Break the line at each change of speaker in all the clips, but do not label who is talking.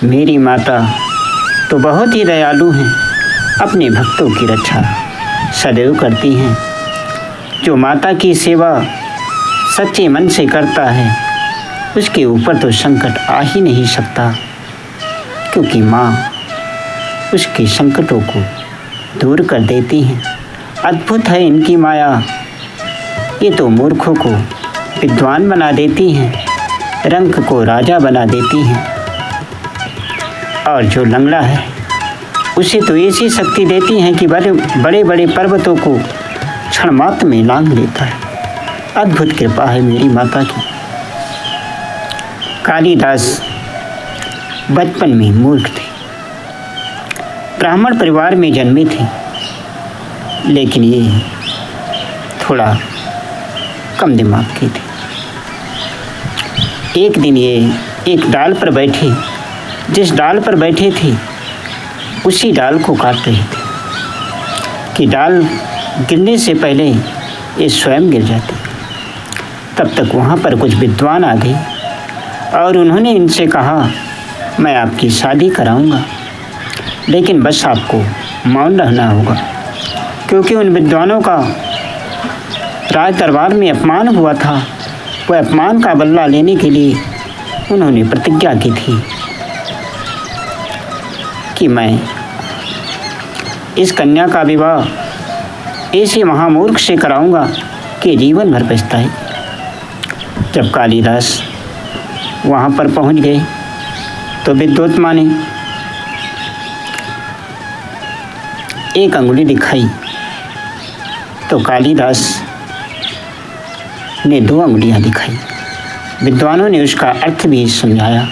मेरी माता तो बहुत ही दयालु हैं, अपने भक्तों की रक्षा सदैव करती हैं। जो माता की सेवा सच्चे मन से करता है उसके ऊपर तो संकट आ ही नहीं सकता, क्योंकि माँ उसके संकटों को दूर कर देती हैं। अद्भुत है इनकी माया, ये तो मूर्खों को विद्वान बना देती हैं, रंक को राजा बना देती हैं, और जो लंगड़ा है उसे तो ऐसी शक्ति देती हैं कि बड़े बड़े पर्वतों को क्षण मात्र में लांघ लेता है। अद्भुत कृपा है मेरी माता की। कालिदास बचपन में मूर्ख थे, ब्राह्मण परिवार में जन्मे थे, लेकिन ये थोड़ा कम दिमाग के थे। एक दिन ये एक डाल पर बैठे, जिस डाल पर बैठे थे उसी डाल को काट रहे थे कि डाल गिरने से पहले ये स्वयं गिर जाती। तब तक वहाँ पर कुछ विद्वान आ गए और उन्होंने इनसे कहा, मैं आपकी शादी कराऊंगा, लेकिन बस आपको मौन रहना होगा, क्योंकि उन विद्वानों का राज दरबार में अपमान हुआ था। वह अपमान का बदला लेने के लिए उन्होंने प्रतिज्ञा की थी कि मैं इस कन्या का विवाह ऐसे महामूर्ख से कराऊंगा कि जीवन भर पछताए। जब कालिदास वहाँ पर पहुँच गए तो विद्वत्मा ने एक अंगुली दिखाई, तो कालिदास ने 2 अंगुलियाँ दिखाई। विद्वानों ने उसका अर्थ भी समझाया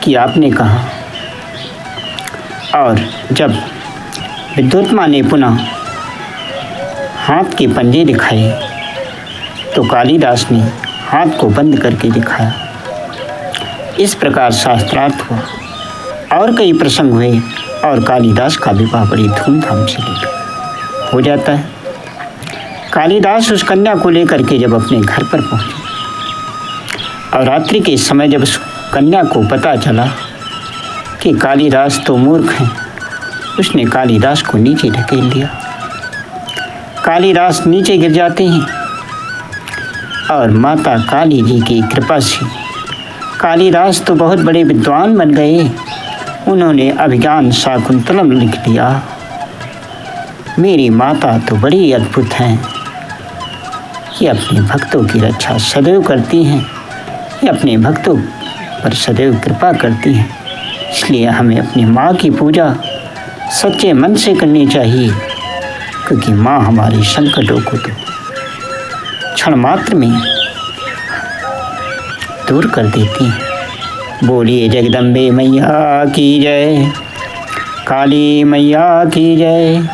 कि आपने कहा, और जब विद्वत्मा ने पुनः हाथ के पंजे दिखाए तो कालिदास ने हाथ को बंद करके दिखाया। इस प्रकार शास्त्रार्थ हुआ और कई प्रसंग हुए और कालिदास का विवाह बड़ी धूमधाम से हो जाता है। कालिदास उस कन्या को लेकर के जब अपने घर पर पहुंचे और रात्रि के समय जब उस कन्या को पता चला कि कालिदास तो मूर्ख हैं, उसने कालिदास को नीचे ढकेल दिया। कालिदास नीचे गिर जाते हैं और माता काली जी की कृपा से कालिदास तो बहुत बड़े विद्वान बन गए। उन्होंने अभिज्ञान शाकुंतलम लिख दिया। मेरी माता तो बड़ी अद्भुत हैं, ये अपने भक्तों की रक्षा सदैव करती हैं, ये अपने भक्तों पर सदैव कृपा करती हैं। इसलिए हमें अपनी माँ की पूजा सच्चे मन से करनी चाहिए, क्योंकि माँ हमारे संकटों को तो क्षण मात्र में दूर कर देती है। बोलिए जगदम्बे मैया की जय, काली मैया की जय,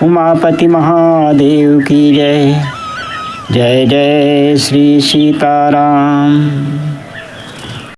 उमापति महादेव की जय। जय जय श्री सीताराम।